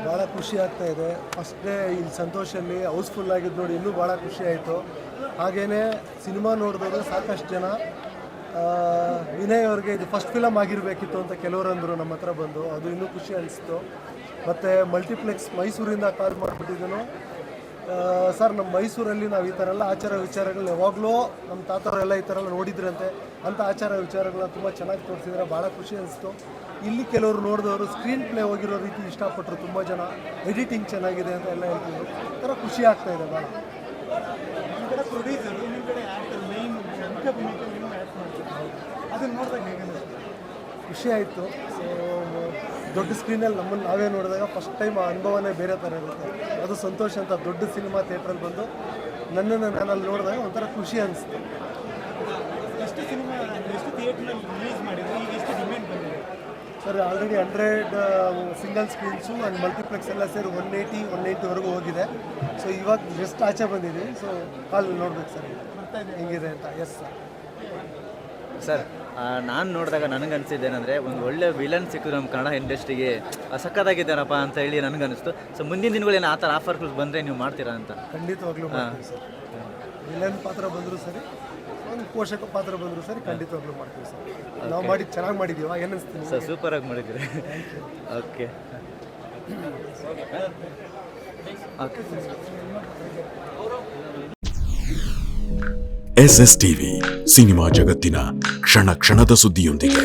ಭಾಳ ಖುಷಿ ಆಗ್ತಾ ಇದೆ. ಫಸ್ಟ್ ಡೇ ಇಲ್ಲಿ ಸಂತೋಷಲ್ಲಿ ಹೌಸ್ಫುಲ್ ಆಗಿದ್ದು ನೋಡಿ ಇನ್ನೂ ಭಾಳ ಖುಷಿ ಆಯಿತು. ಹಾಗೆಯೇ ಸಿನಿಮಾ ನೋಡಿದವರು ಸಾಕಷ್ಟು ಜನ ವಿನಯ್ ಅವ್ರಿಗೆ ಇದು ಫಸ್ಟ್ ಫಿಲಮ್ ಆಗಿರಬೇಕಿತ್ತು ಅಂತ ಕೆಲವರು ಅಂದರು ನಮ್ಮ ಹತ್ರ ಬಂದು. ಅದು ಇನ್ನೂ ಖುಷಿ ಅನಿಸ್ತು. ಮತ್ತು ಮಲ್ಟಿಪ್ಲೆಕ್ಸ್ ಮೈಸೂರಿಂದ ಕಾಲ್ ಮಾಡಿಬಿಟ್ಟಿದ್ದನು, ಸರ್ ನಮ್ಮ ಮೈಸೂರಲ್ಲಿ ನಾವು ಈ ಥರ ಎಲ್ಲ ಆಚಾರ ವಿಚಾರಗಳನ್ನ ಯಾವಾಗಲೂ ನಮ್ಮ ತಾತವರೆಲ್ಲ ಈ ಥರ ಎಲ್ಲ ನೋಡಿದ್ರಂತೆ ಅಂತ ಆಚಾರ ವಿಚಾರಗಳನ್ನ ತುಂಬ ಚೆನ್ನಾಗಿ ತೋರಿಸಿದ್ರೆ ಭಾಳ ಖುಷಿ ಅನಿಸ್ತು. ಇಲ್ಲಿ ಕೆಲವರು ನೋಡಿದವರು ಸ್ಕ್ರೀನ್ ಪ್ಲೇ ಹೋಗಿರೋ ರೀತಿ ಇಷ್ಟಪಟ್ಟರು ತುಂಬ ಜನ. ಎಡಿಟಿಂಗ್ ಚೆನ್ನಾಗಿದೆ ಅಂತ ಎಲ್ಲ ಹೇಳ್ತಿದ್ರು. ಥರ ಖುಷಿ ಆಗ್ತಾ ಇದೆ ಭಾಳ. ಪ್ರೊಡ್ಯೂಸರು ನಿಮ್ಮ ಕಡೆ ಆ್ಯಕ್ಟರ್ ಮೈನ್ ಮುಖ್ಯ ಭೂಮಿಕೆ ನೀವು ಆ್ಯಕ್ಟ್ ಮಾಡ್ತೀವಿ, ಅದನ್ನು ನೋಡಿದಾಗ ಹೇಗೆ ಖುಷಿ ಆಯಿತು. ಸೊ ದೊಡ್ಡ ಸ್ಕ್ರೀನಲ್ಲಿ ನಮ್ಮನ್ನು ನಾವೇ ನೋಡಿದಾಗ ಫಸ್ಟ್ ಟೈಮ್ ಆ ಅನುಭವನೇ ಬೇರೆ ಥರ ಇರುತ್ತೆ. ಅದು ಸಂತೋಷ ಅಂತ ದೊಡ್ಡ ಸಿನಿಮಾ ಥಿಯೇಟ್ರಲ್ಲಿ ಬಂದು ನನ್ನನ್ನು ನಾನಲ್ಲಿ ನೋಡಿದಾಗ ಒಂಥರ ಖುಷಿ ಅನಿಸ್ತು. ಎಷ್ಟು ಸಿನಿಮಾ ಎಷ್ಟು ಥಿಯೇಟ್ರಲ್ಲಿ ರಿಲೀಸ್ ಮಾಡಿದ್ರು, ಈಗ ಎಷ್ಟು ಡಿಮ್ಯಾಂಡ್ ಬಂದಿದೆ sir? Already 100 single screens and multiplex ಎಲ್ಲ ಸೇರಿ 180-190ವರೆಗೂ ಹೋಗಿದೆ. ಸೊ ಇವಾಗ ಜಸ್ಟ್ ಆಚೆ ಬಂದಿದ್ದೀವಿ. ಸೊ ಕಾಲ್ ನೋಡ್ಬೇಕು ಸರ್ ಹೆಂಗಿದೆ ಅಂತ. ಎಸ್ ಸರ್ ನಾನು ನೋಡಿದಾಗ ನನಗನ್ಸಿದ್ದೇನೆಂದರೆ ಒಂದು ಒಳ್ಳೆ ವಿಲನ್ ಸಿಕ್ಕಿದ್ರು ನಮ್ಮ ಕನ್ನಡ ಇಂಡಸ್ಟ್ರಿಗೆ ಸಖತ್ತಾಗಿದ್ದಾರಪ್ಪ ಅಂತ ಹೇಳಿ ನನಗನ್ನಿಸ್ತು. ಸೊ ಮುಂದಿನ ದಿನಗಳೇನು ಆ ಥರ ಆಫರ್ಗಳು ಬಂದರೆ ನೀವು ಮಾಡ್ತೀರಾ ಅಂತ? ಖಂಡಿತವಾಗ್ಲೂ ಮಾಡ್ತೀವಿ ಸರ್. ವಿಲನ್ ಪಾತ್ರ ಬಂದರೂ ಸರಿ, ಒಂದು ಪೋಷಕ ಪಾತ್ರ ಬಂದರೂ ಸರಿ, ಖಂಡಿತವಾಗ್ಲೂ ಮಾಡ್ತೀವಿ ಸರ್. ನಾವು ಮಾಡಿ ಚೆನ್ನಾಗಿ ಮಾಡಿದ್ದೀವ, ಏನು ಅನಿಸ್ತೀವಿ ಸರ್? ಸೂಪರಾಗಿ ಮಾಡಿದ್ದೀರಿ. ಓಕೆ SS ಟಿವಿ ಸಿನಿಮಾ ಜಗತ್ತಿನ ಕ್ಷಣ ಕ್ಷಣದ ಸುದ್ದಿಯೊಂದಿಗೆ.